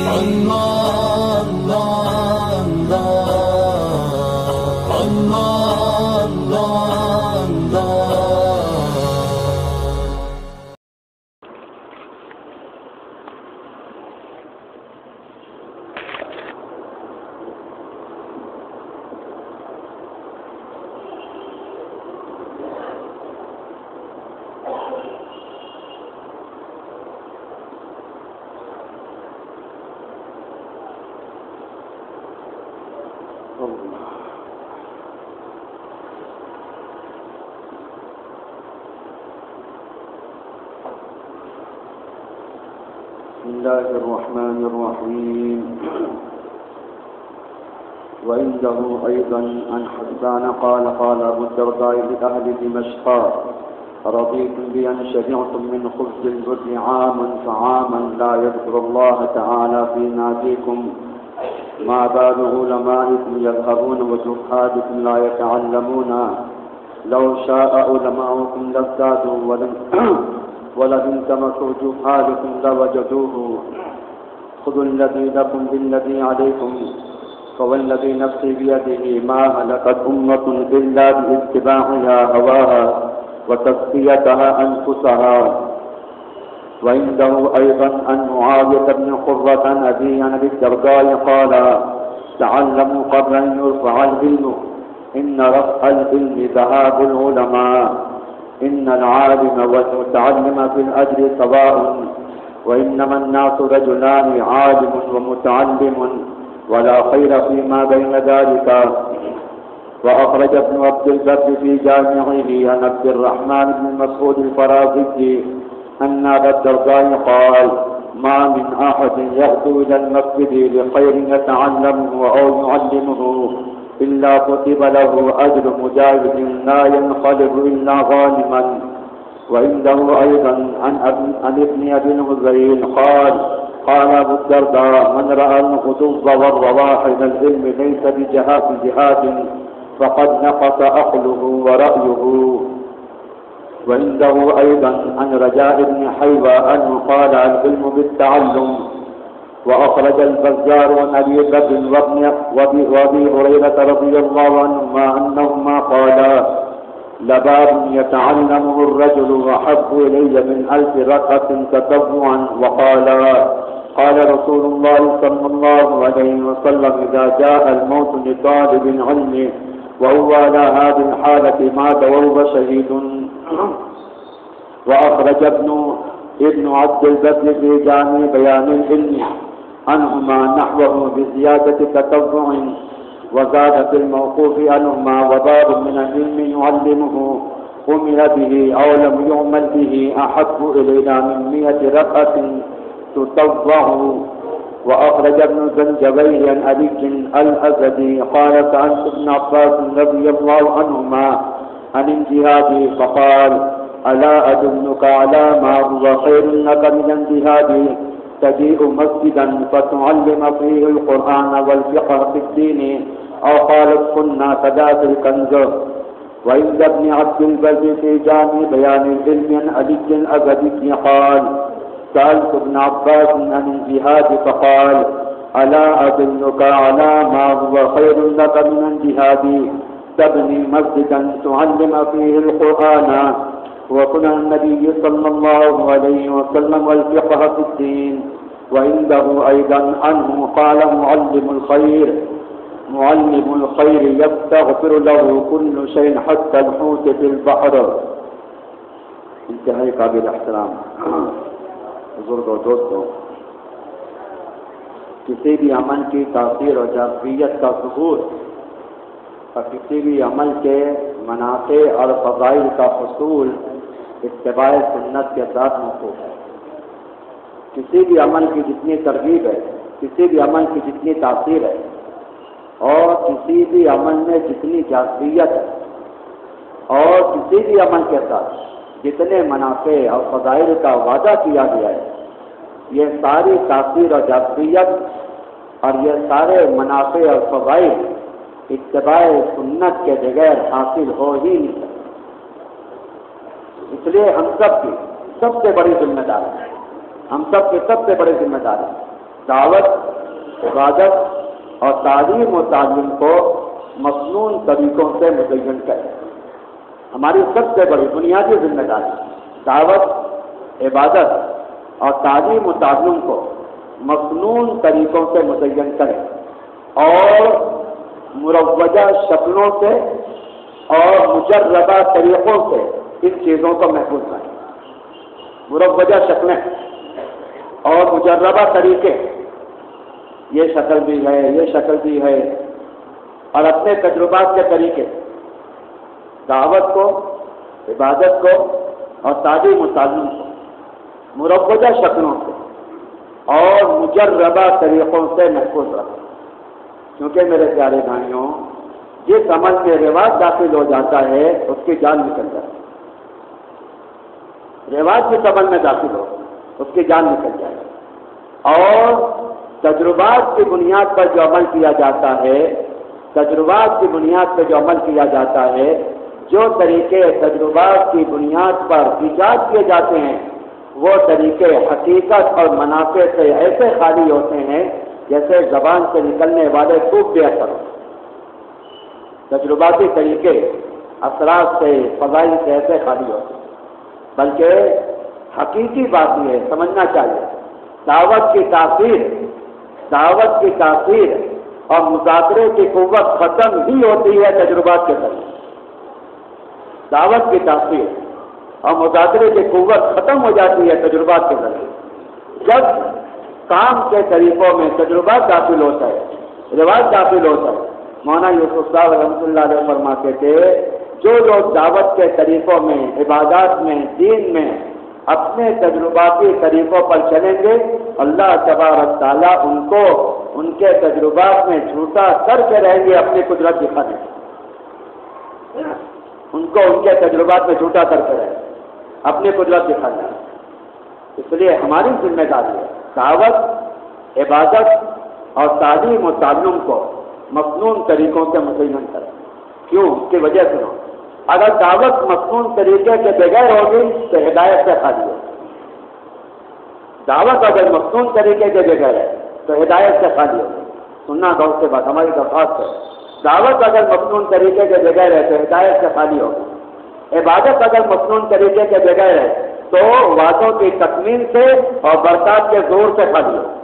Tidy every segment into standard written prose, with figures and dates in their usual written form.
اللہ اللہ اللہ اللہ اللہ بسم الله الرحمن الرحيم. وعنده أيضا عن حسان قال قال أبو الدرداء لأهل دمشق رضيتم بأن شبعتم من خبز البر عاما فعاما لا يذكر الله تعالى في ناديكم ما بال علمائكم يذهبون وجهادكم لا يتعلمون لو شاء علماؤكم لازدادوا ولئن تمسوا جهالكم لوجدوه خذوا الذي لكم بالذي عليكم فوالذي نفسي بيده ما هلكت أمة إلا باتباعها هواها وتزكيتها أنفسها. وعنده أيضا أن معاوية بن قرة عن أبي عن أبي الدرداء قال تعلموا قبل أن يرفع العلم إن رفع العلم ذهاب العلماء إن العالم والمتعلم في الأجر سواء وإنما الناس رجلان عالم ومتعلم ولا خير فيما بين ذلك. وأخرج ابن عبد البر في جامعه عن عبد الرحمن بن مسعود الفرازي أن أبا الدرداء قال ما من أحد يغدو إلى المسجد لخير يتعلمه أو يعلمه إلا كتب له أجر مجاهد لا ينقلب إلا غانما. وعنده أيضا عن ابن أبي الهذيل قال قال أبو الدرداء من رأى الغدو والرواح إلى العلم ليس بجهاد فقد نقص عقله ورأيه. وعنده أيضا عن رجاء بن حيوة أنه قال العلم بالتعلم. وأخرج البزار عن أبي بكر وأبي هريرة رضي الله عنهما أنهما قالا لباب يتعلمه الرجل أحب إلي من 1000 ركعة تطوعا. وقالا قال رسول الله صلى الله عليه وسلم إذا جاء الموت لطالب العلم وهو على هذه الحالة مات وهو شهيد. وأخرج ابن عبد البر في جامع بيان العلم عنهما نحوه بزيادة تتبع وزاد في الموقوف عنهما وباب من العلم يعلمه أمر به أو لم يعمل به أحب إلينا من 100 ركعة تطوع. وأخرج ابن زنجبيل عن أبي الأسدي قال سألت ابن عباس رضي الله عنهما عن الجهاد فقال ألا أدلك على ما هو خير لك من الجهاد تجيء مسجدا فتعلم فيه القرآن والفقه في الدين أو قالت كنا كذات الكنز. وعند ابن عبد البر في جامع بيان العلم عن أبي الأسدي قال سألت ابن عباس عن الجهاد فقال ألا أدلك على ما هو خير لك من الجهاد تبني مسجدا تعلم فيه القرآن وسنن النبي صلى الله عليه وسلم والفقه في الدين. وعنده أيضا عنه قال معلم الخير يستغفر له كل شيء حتى الحوت في البحر. انتہائی قابل احترام بزرگ اور دوستوں، کسی بھی عمل کی تاثیر اور جاذبیت کا ظہور اور کسی بھی عمل کے منافع اور فضائل کا حصول اتباع سنت کے ساتھ موقوف ہے. کسی بھی عمل کی جتنی ترغیب ہے، کسی بھی عمل کی جتنی تاثیر ہے اور کسی بھی عمل میں جتنی جاذبیت ہے اور کسی بھی عمل کے ساتھ جتنے منافع اور فضائل کا وعدہ کیا گیا ہے، یہ ساری تاثیر اور جاذبیت اور یہ سارے منافع اور فضائل اتباع سنت کے بغیر حاصل ہو ہی نہیں سکتے. اس لیے ہم سب کی سب سے بڑی ذمہ داری ہے، ہم سب کے سب سے بڑی ذمہ داری دعوت، عبادت اور تعلیم و تعلیم کو مصنون طریقوں سے مزین کریں۔ ہماری سب سے بڑی بنیادی ذمہ داری دعوت، عبادت اور تعلیم و تعلم کو مصنون طریقوں سے مزین کریں اور مروجہ شکلوں سے اور مجربہ طریقوں سے ان چیزوں کو محفوظ کریں۔ مروجہ شکلیں اور مجربہ طریقے، یہ شکل بھی ہے، یہ شکل بھی ہے، اور اپنے تجربات کے طریقے دعوت کو، عبادت کو اور تعلیم و تعلم کو مروجہ شکلوں سے اور مجربہ طریقوں سے محفوظ رکھیں، کیونکہ میرے پیارے بھائیوں، جس عمل میں رواج داخل ہو جاتا ہے اس کی جان نکل جاتی ہے۔ رواج جس عمل میں داخل ہو اس کی جان نکل جائے گی، اور تجربات کی بنیاد پر جو عمل کیا جاتا ہے، تجربات کی بنیاد پر جو عمل کیا جاتا ہے، جو طریقے تجربات کی بنیاد پر ایجاد کیے جاتے ہیں، وہ طریقے حقیقت اور منافع سے ایسے خالی ہوتے ہیں جیسے زبان سے نکلنے والے خوب بے اثر ہو۔ تجرباتی طریقے اثرات سے، فضائل سے ایسے خالی ہوتے ہیں، بلکہ حقیقی بات یہ ہے، سمجھنا چاہیے، دعوت کی تاثیر اور مذاکرے کی قوت ختم ہی ہوتی ہے تجربات کے ذریعے۔ دعوت کی تاثیر اور مذاکرے کی قوت ختم ہو جاتی ہے تجربات کے ذریعے جب کام کے طریقوں میں تجربات داخل ہوتا ہے، رواج داخل ہوتا ہے۔ مولانا یوسف صاحب رحمۃ اللہ علیہ فرماتے تھے، جو لوگ دعوت کے طریقوں میں، عبادات میں، دین میں اپنے تجرباتی طریقوں پر چلیں گے، اللہ تبارک تعالیٰ ان کو ان کے تجربات میں جھوٹا کر کے رہیں گے، اپنی قدرت دکھانے، ان کو ان کے تجربات میں جھوٹا کر کے رہیں گے، اپنی قدرت دکھانے۔ اس لیے ہماری ذمہ داری ہے دعوت، عبادت اور تعلیم و تعلم کو مصنون طریقوں سے مزین کریں۔ کیوں؟ اس کی وجہ سنو، اگر دعوت مصنون طریقے کے بغیر ہوگی تو ہدایت سے خالی ہوگی۔ دعوت اگر مصنون طریقے کے بغیر ہے تو ہدایت سے خالی ہوگی۔ سننا غور سے بات، ہماری درخواست ہے، دعوت اگر مصنون طریقے کے بغیر ہے تو ہدایت سے خالی ہوگی۔ عبادت اگر مصنون طریقے کے بغیر ہے تو وعدوں کی تکمیل سے اور برکات کے زور سے خالی ہوگی۔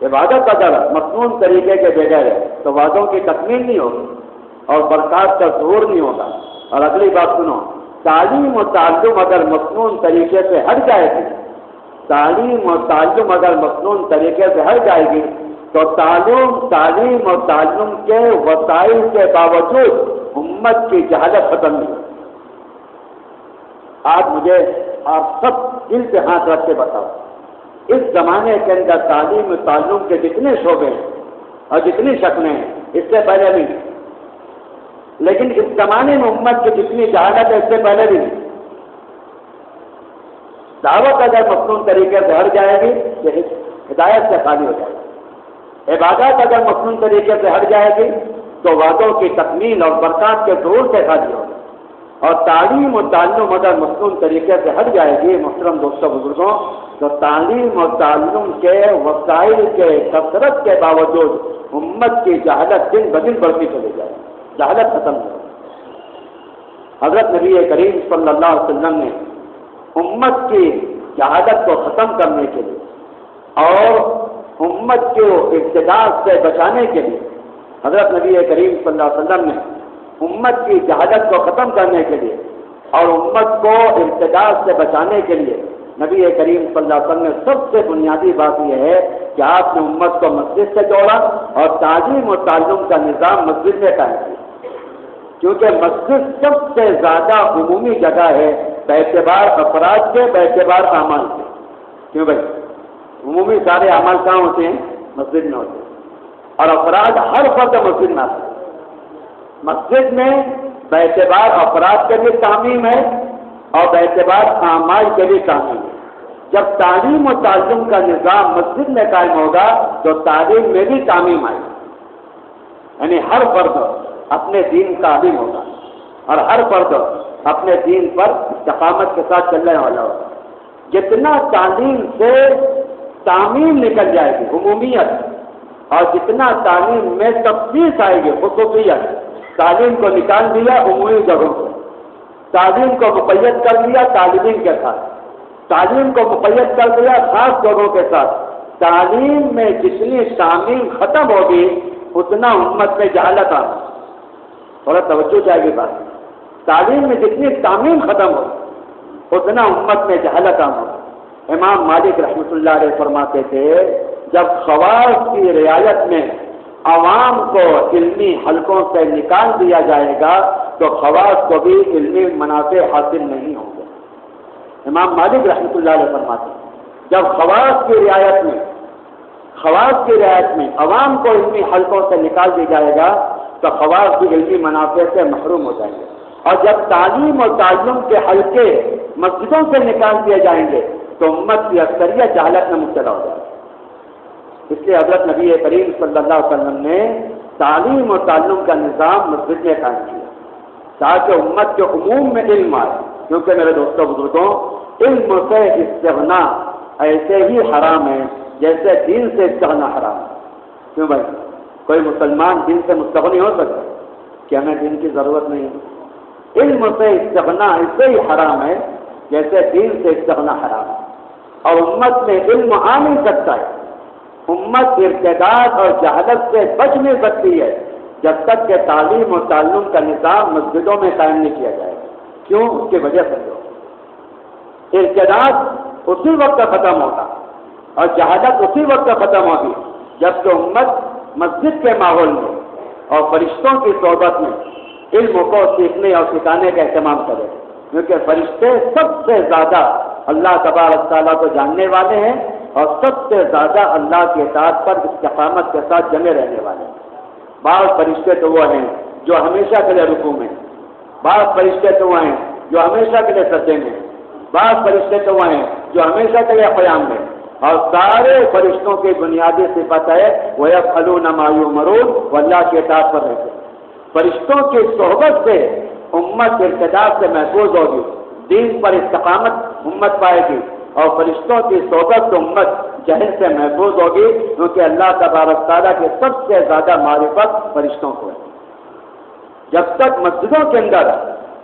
عبادت اگر مصنون طریقے کے بغیر ہے تو وعدوں کی تکمیل نہیں ہوگی اور برکات کا ظہور نہیں ہوگا۔ اور اگلی بات سنو، تعلیم و تعلم اگر مصنون طریقے سے ہٹ جائے گی، تعلیم و تعلم اگر مصنون طریقے سے ہٹ جائے گی تو تعلیم اور تعلم کے وسائل کے باوجود امت کی جہالت ختم نہیں ہوگی۔ آج مجھے آپ سب دل سے ہاتھ رکھ کے بتاؤ، اس زمانے کے اندر تعلیم و تعلم کے جتنے شعبے ہیں اور جتنی شکلیں ہیں اس سے پہلے بھی نہیں، لیکن اس زمانے میں امت کی جتنی جہالت ہے اس سے پہلے بھی نہیں۔ دعوت اگر مصنون طریقے سے ہٹ جائے گی تو ہدایت سے خالی ہو جائے گی۔ عبادات اگر مصنون طریقے سے ہٹ جائے گی تو وعدوں کی تکمیل اور برکات کے ظہور سے خالی ہوگی۔ اور تعلیم و تعلم اگر مصنون طریقے سے ہٹ جائے گی، محترم دوستوں بزرگوں، تو تعلیم اور تعلم کے وسائل کے کثرت کے باوجود امت کی جہالت دن بدن بڑھتی چلی جائے گی، جہالت ختم ہو۔ حضرت نبی کریم صلی اللہ علیہ وسلم نے امت کی جہالت کو ختم کرنے کے لیے اور امت کو ابتداء سے بچانے کے لیے، حضرت نبی کریم صلی اللہ علیہ وسلم نے امت کی جہالت کو ختم کرنے کے لیے اور امت کو ابتداء سے بچانے کے لیے نبی کریم صلی اللہ علیہ وسلم نے سب سے بنیادی بات یہ ہے کہ آپ نے امت کو مسجد سے جوڑا اور تعلیم و تعلم کا نظام مسجد میں قائم کیا، کیونکہ مسجد سب سے زیادہ عمومی جگہ ہے باعتبار افراد کے، باعتبار اعمال کے۔ کیوں بھائی؟ عمومی سارے اعمال کہاں ہوتے ہیں؟ مسجد میں ہوتے ہیں، اور افراد ہر فرد مسجد میں آتے ہیں۔ مسجد میں باعتبار افراد کے بھی تعمیم ہے اور باعتبار اعمال کے بھی تعمیم ہے۔ جب تعلیم و تعلم کا نظام مسجد میں قائم ہوگا تو تعلیم میں بھی تعمیم آئے گی، یعنی ہر فرد اپنے دین کا عالم ہوگا اور ہر فرد اپنے دین پر استقامت کے ساتھ چلنے والا ہوگا۔ جتنا تعلیم سے تعمیم نکل جائے گی، عمومیت، اور جتنا تعلیم میں تخصیص آئے گی، خصوصیت، تعلیم کو نکال دیا عمومی جگہوں سے، تعلیم کو مقید کر دیا طالبین کے ساتھ، تعلیم کو مقید کر دیا خاص جگہوں کے ساتھ، تعلیم میں جتنی تعمیم ختم ہوگی اتنا امت میں جہالت آنا، تھوڑا توجہ چاہیے بات، تعلیم میں جتنی تعمیم ختم ہو اتنا امت میں جہالت آنا۔ امام مالک رحمۃ اللہ علیہ فرماتے تھے جب خواص کی رعایت میں عوام کو علمی حلقوں سے نکال دیا جائے گا تو خواص کو بھی علمی منافع حاصل نہیں ہوں گے۔ امام مالک رحمۃ اللہ علیہ فرماتے ہیں جب خواص کی رعایت میں عوام کو علمی حلقوں سے نکال دیا جائے گا تو خواص بھی علمی منافع سے محروم ہو جائیں گے، اور جب تعلیم اور تعلم کے حلقے مسجدوں سے نکال دیے جائیں گے تو امت کی اکثریت جہالت میں مبتلا ہو جائے گی۔ اس لیے حضرت نبی کریم صلی اللہ علیہ وسلم نے تعلیم اور تعلم کا نظام مسجد میں قائم کیا تاکہ امت کے عموم میں علم آئے، کیونکہ میرے دوستوں بزرگوں علم سے استغنا ایسے ہی حرام ہے جیسے دین سے استغنا حرام ہے۔ کیوں بھائی؟ کوئی مسلمان دین سے مستغنی ہو سکتا ہے کہ ہمیں دین کی ضرورت نہیں ہے؟ علم سے استغنا ایسے ہی حرام ہے جیسے دین سے استغنا حرام ہے، اور امت میں علم آ نہیں سکتا ہے، امت ارتداد اور جہالت سے بچ نہیں سکتی ہے جب تک کہ تعلیم اور تعلم کا نظام مسجدوں میں قائم نہیں کیا جائے۔ کیوں؟ اس کی وجہ سمجھو، ارتداد اسی وقت ختم ہوگا اور جہالت اسی وقت ختم ہوگی جب کہ امت مسجد کے ماحول میں اور فرشتوں کی صحبت میں علم کو سیکھنے اور سکھانے کا اہتمام کرے، کیونکہ فرشتے سب سے زیادہ اللہ تبارک تعالیٰ کو جاننے والے ہیں اور سب سے زیادہ اللہ کے اطاعت پر استقامت کے ساتھ جمے رہنے والے ہیں۔ بعض فرشتے تو وہ ہیں جو ہمیشہ کے لیے رکوع میں، بعض فرشتے تو وہ ہیں جو ہمیشہ کے لیے سجدے میں، بعض فرشتے تو وہ ہیں جو ہمیشہ کے لیے قیام میں، اور سارے فرشتوں کی بنیادی صفت ہے وَيَفْعَلُونَ مَا يُؤْمَرُونَ، وہ اللہ کے اطاعت پر رہتے ہیں۔ فرشتوں کی صحبت سے امت ارتداد سے محفوظ ہوگی، دین پر استقامت امت پائے گی، اور فرشتوں کی صحبت سے امت جہل سے محفوظ ہوگی، کیونکہ اللہ تبارک تعالیٰ کے سب سے زیادہ معرفت فرشتوں کو ہے۔ جب تک مسجدوں کے اندر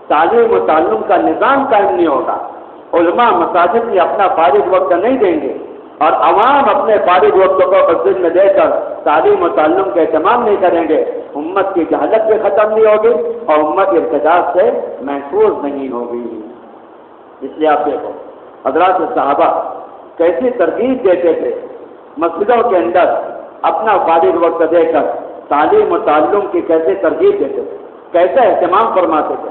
تعلیم و تعلم کا نظام قائم نہیں ہوگا، علماء مساجد میں اپنا فارغ وقت نہیں دیں گے اور عوام اپنے فارغ وقت کو مسجد میں دے کر تعلیم و تعلم کے اہتمام نہیں کریں گے، امت کی جہالت بھی ختم نہیں ہوگی اور امت ارتداد سے محفوظ نہیں ہوگی۔ اس لیے آپ دیکھو حضرات صحابہ کیسی ترغیب دیتے تھے، مسجدوں کے اندر اپنا فارغ وقت دے کر تعلیم و تعلم کی کیسے ترغیب دیتے تھے، کیسے اہتمام فرماتے تھے،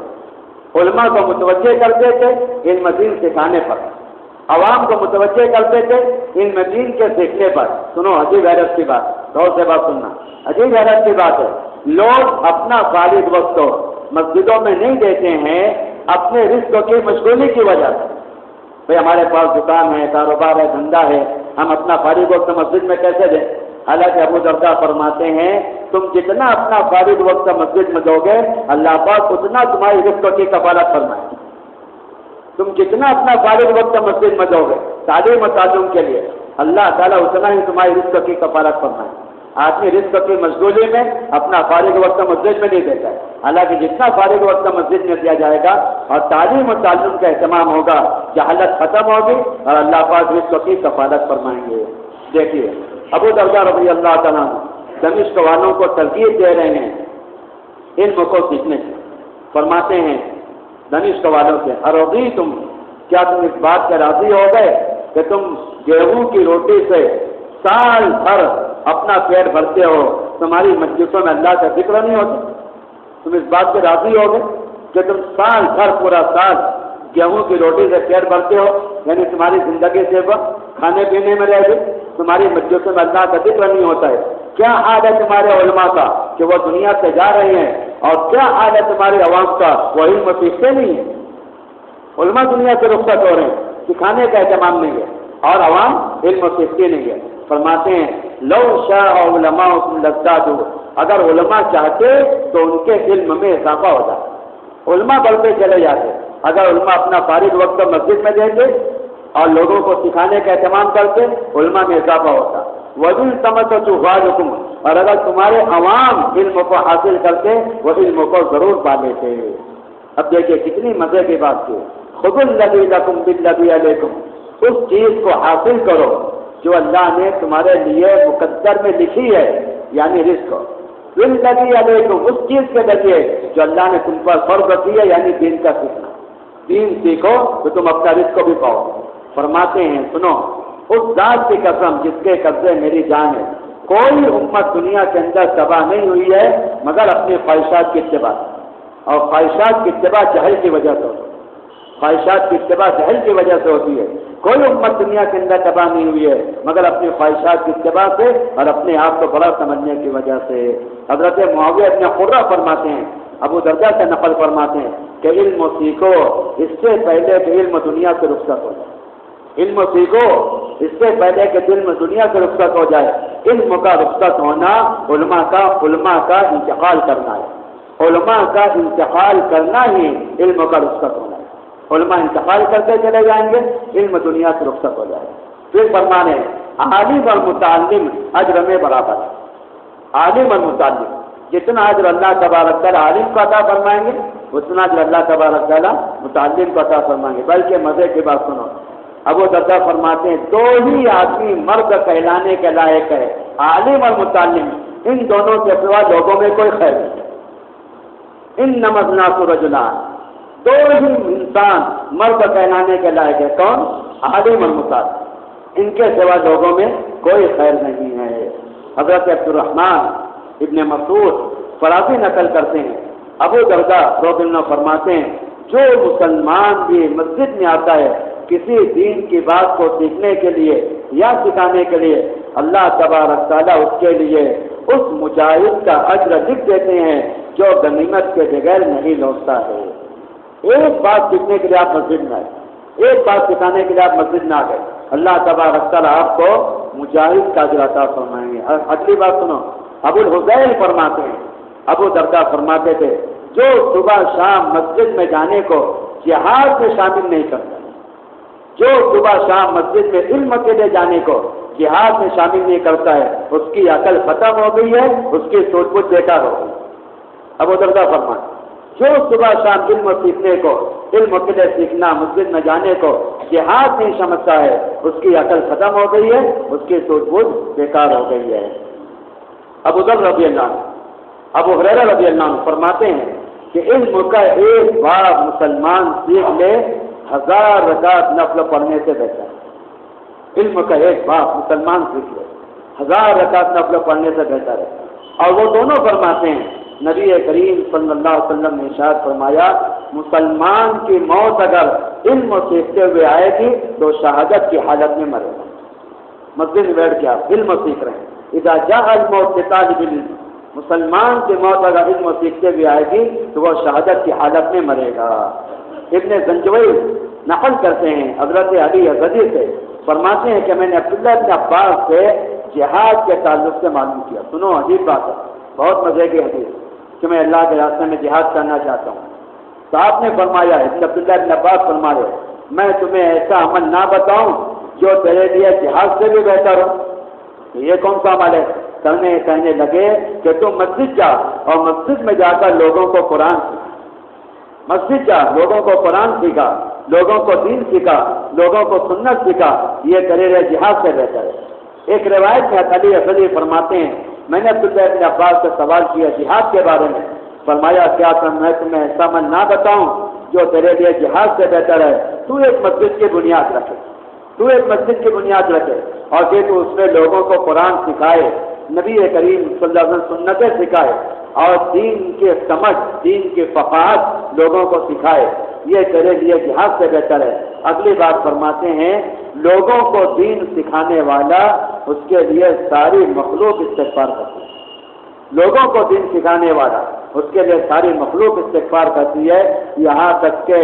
علماء کو متوجہ کرتے تھے علم دین سکھانے پر، عوام کو متوجہ کرتے تھے علم دین کے سیکھنے پر۔ سنو عجیب حیرت کی بات، غور سے بات سننا، عجیب حیرت کی بات ہے، لوگ اپنا فارغ وقت مسجدوں میں نہیں دیتے ہیں اپنے رزق کی مشغولی کی وجہ سے۔ بھئی ہمارے پاس دکان ہے، کاروبار ہے، دھندا ہے، ہم اپنا فارغ وقت مسجد میں کیسے دیں؟ حالانکہ ابو درداء فرماتے ہیں تم جتنا اپنا فارغ وقت مسجد میں دو گے اللہ پاک اتنا تمہاری رزق کی کفالت فرمائے۔ تم جتنا اپنا فارغ وقت مسجد میں دو گے تعلیم و تعلم کے لیے اللہ تعالیٰ اتنا ہی تمہاری رزق کی کفالت فرمائے۔ آدمی رزق کی مشغولی میں اپنا فارغ وقت مسجد میں نہیں دیتا ہے، حالانکہ جتنا فارغ وقت مسجد میں دیا جائے گا اور تعلیم و تعلم کا اہتمام ہوگا جہالت ختم ہوگی اور اللہ پاک رزق کی کفالت فرمائیں گے۔ دیکھیے ابو درداء رضی اللہ تعالیٰ دمشق والوں کو ترغیب دے رہے ہیں علم کو سیکھنے سے، فرماتے ہیں دمشق والوں سے ارضیتم، کیا تم اس بات سے راضی ہو گئے کہ تم گیہوں کی روٹی سے سال بھر اپنا پیٹ بھرتے ہو، تمہاری مجلسوں میں اللہ کا ذکر نہیں ہوتا؟ تم اس بات سے راضی ہو گئے کہ تم سال بھر پورا سال گیہوں کی روٹی سے پیٹ بھرتے ہو، یعنی تمہاری زندگی سے کھانے پینے میں رہ گئی، تمہاری مجلسوں میں اللہ کا ذکر نہیں ہوتا ہے؟ کیا حال ہے تمہارے علماء کا کہ وہ دنیا سے جا رہے ہیں، اور کیا حال ہے تمہارے عوام کا وہ علم سیکھتے نہیں ہیں؟ علماء دنیا سے رخصت ہو رہے ہیں، سکھانے کا اہتمام نہیں ہے، اور عوام علم سیکھتے نہیں ہے۔ فرماتے ہیں لو شاء علماءکم لازدادوا، اگر علماء چاہتے تو ان کے علم میں اضافہ ہو جاتا، علماء بڑھتے چلے جاتے۔ اگر علماء اپنا فارغ وقت مسجد میں دیں گے اور لوگوں کو سکھانے کا اہتمام کرتے علماء میں اضافہ ہوتا. وَإِن تَمَسَّتْ غَالُكُمْ، اور اگر تمہارے عوام علم کو حاصل کرتے وہ علم کو ضرور پا لیتے. اب دیکھیے کتنی مزے کی بات کی. خُذُوا الَّذِي لَكُمْ بِالَّذِي عَلَيْكُمْ، اس چیز کو حاصل کرو جو اللہ نے تمہارے لیے مقدر میں لکھی ہے، یعنی رزق. بِالَّذِي عَلَيْكُمْ، اس چیز کے ذریعے جو اللہ نے تم پر فرض کی ہے، یعنی دین کا سیکھنا. دین سیکھو تو تم اپنا رزق بھی پاؤ. فرماتے ہیں سنو، اس ذات کی قسم جس کے قبضے میری جان ہے، کوئی امت دنیا کے اندر تباہ نہیں ہوئی ہے مگر اپنے خواہشات کی اتباع. اور خواہشات کی اتباع جہل کی وجہ سے ہوتی ہے. خواہشات کی اتباع جہل کی وجہ سے ہوتی ہے. کوئی امت دنیا کے اندر تباہ نہیں ہوئی ہے مگر اپنی خواہشات کی اتباع سے اور اپنے آپ کو بڑا سمجھنے کی وجہ سے. حضرت معاویہ ابن قرہ فرماتے ہیں، ابو درجہ سے نقل فرماتے ہیں کہ علم سیکھو اس سے پہلے کہ علم دنیا سے رخصت ہو جائے. علم سیکھو اس سے پہلے کہ علم دنیا سے رخصت ہو جائے. علم کا رخصت ہونا علماء کا انتقال کرنا ہے. علماء کا انتقال کرنا ہی علم کا رخصت ہونا ہے. علماء انتقال کرتے چلے جائیں گے، علم دنیا سے رخصت ہو جائے. پھر فرمانے عالم اور متعلم اجر میں برابر ہے. عالم اور متعلم جتنا اجر اللہ تبارک تعالیٰ عالم کو عطا فرمائیں گے اتنا اجر اللہ تبارک تعالیٰ متعلم کو عطا فرمائیں گے. بلکہ مزے کی بات سنو، ابو دردہ فرماتے ہیں دو ہی آدمی مرد کہلانے کے لائق ہے، عالم اور متعلم. ان دونوں کے سوا لوگوں میں کوئی خیر نہیں. انما الناس رجلان، دو ہی انسان مرد کہلانے کے لائق ہے. کون؟ عالم اور متعلم. ان کے سوا لوگوں میں کوئی خیر نہیں ہے. حضرت عبد الرحمن ابن مسعود فراسی نقل کرتے ہیں، ابو دردہ رضی اللہ عنہ فرماتے ہیں جو مسلمان بھی مسجد میں آتا ہے کسی دین کی بات کو سیکھنے کے لیے یا سکھانے کے لیے، اللہ تبارک تعالیٰ اس کے لیے اس مجاہد کا اجر لکھ دیتے ہیں جو غنیمت کے بغیر نہیں لوٹتا ہے. ایک بات سیکھنے کے لیے آپ مسجد میں آئے، ایک بات سکھانے کے لیے آپ مسجد میں آ گئے، اللہ تبارک تعالیٰ آپ کو مجاہد کا اجر عطا فرمائیں گے. اگلی بات سنو، ابو الحذیل فرماتے ہیں، ابو دردہ فرماتے تھے جو صبح شام مسجد میں جانے کو جہاد میں شامل نہیں کرتا، جو صبح شام مسجد میں علم کے لیے جانے کو جہاد میں شامل نہیں کرتا ہے اس کی عقل ختم ہو گئی ہے، اس کی سوچ بوجھ بیکار ہو گئی. ابو دردہ فرماتے جو صبح شام علم سیکھنے کو، علم کے لیے سیکھنا، مسجد میں جانے کو جہاد نہیں سمجھتا ہے اس کی عقل ختم ہو گئی ہے، اس کی سوچ بوجھ بیکار ہو گئی ہے. ابو ذر رضی اللہ عنہ، ابو ہریرہ رضی اللہ عنہ فرماتے ہیں کہ علم کا ایک بار مسلمان سیکھ لے 1000 رکعت نفل پڑھنے سے بہتر ہے. علم کا ایک بار مسلمان سیکھ لے 1000 رکعت نفل پڑھنے سے بہتر ہے. اور وہ دونوں فرماتے ہیں، نبی کریم صلی اللہ علیہ وسلم نے ارشاد فرمایا مسلمان کی موت اگر علم سیکھتے ہوئے آئے گی تو شہادت کی حالت میں مرے گا. مسجد میں بیٹھ کے آپ علم سیکھ رہے ہیں، اذا جاء الموت لطالب العلم، مسلمان کی موت اگر علم سیکھتے ہوئے آئے گی تو وہ شہادت کی حالت میں مرے گا. ابن زنجوی نقل کرتے ہیں حضرت علی غزی سے، فرماتے ہیں کہ میں نے عبداللہ بن عباس سے جہاد کے تعلق سے معلوم کیا. سنو عجیب بات ہے، بہت مزے کی حدیث کہ میں اللہ کے راستے میں جہاد کرنا چاہتا ہوں. تو آپ نے فرمایا، عبداللہ بن عباس فرما رہے میں تمہیں ایسا عمل نہ بتاؤں جو تیرے لیے جہاد سے بھی بہتر ہو. یہ کون سا عمل ہے؟ کہنے لگے کہ تم مسجد جا اور مسجد میں جا کر لوگوں کو قرآن سکھا. مسجد جا، لوگوں کو قرآن سکھا، لوگوں کو دین سکھا، لوگوں کو سنت سکھا، یہ تیرے لیے جہاد سے بہتر ہے. ایک روایت میں علی غزی فرماتے ہیں میں نے عبداللہ بن عباس سے سوال کیا جہاد کے بارے میں، فرمایا کیا میں تمہیں ایسا عمل نہ بتاؤں جو تیرے لیے جہاد سے بہتر ہے؟ تو ایک مسجد کی بنیاد رکھے، تو ایک مسجد کی بنیاد رکھے اور پھر تو اس میں لوگوں کو قرآن سکھائے، نبی کریم صلی اللہ علیہ وسلم سنتیں سکھائے اور دین کے سمجھ، دین کی فقاہت لوگوں کو سکھائے، یہ تیرے لیے جہاد سے بہتر ہے. اگلی بات فرماتے ہیں لوگوں کو دین سکھانے والا اس کے لیے ساری مخلوق استغفار کرتی ہے. لوگوں کو دین سکھانے والا اس کے لیے ساری مخلوق استغفار کرتی ہے، یہاں تک کہ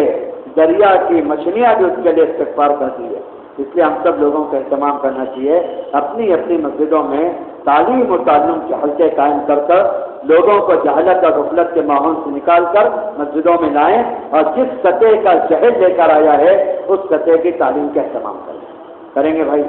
دریا کی مچھلیاں بھی اس کے لیے استغفار کرتی ہے. اس لیے ہم سب لوگوں کو اہتمام کرنا چاہیے اپنی اپنی مسجدوں میں تعلیم و تعلم کے حلقے قائم کر کر لوگوں کو جہالت اور غفلت کے ماحول سے نکال کر مسجدوں میں لائیں اور جس سطح کا جہل لے کر آیا ہے اس سطح کی تعلیم کا اہتمام کریں گے بھائی.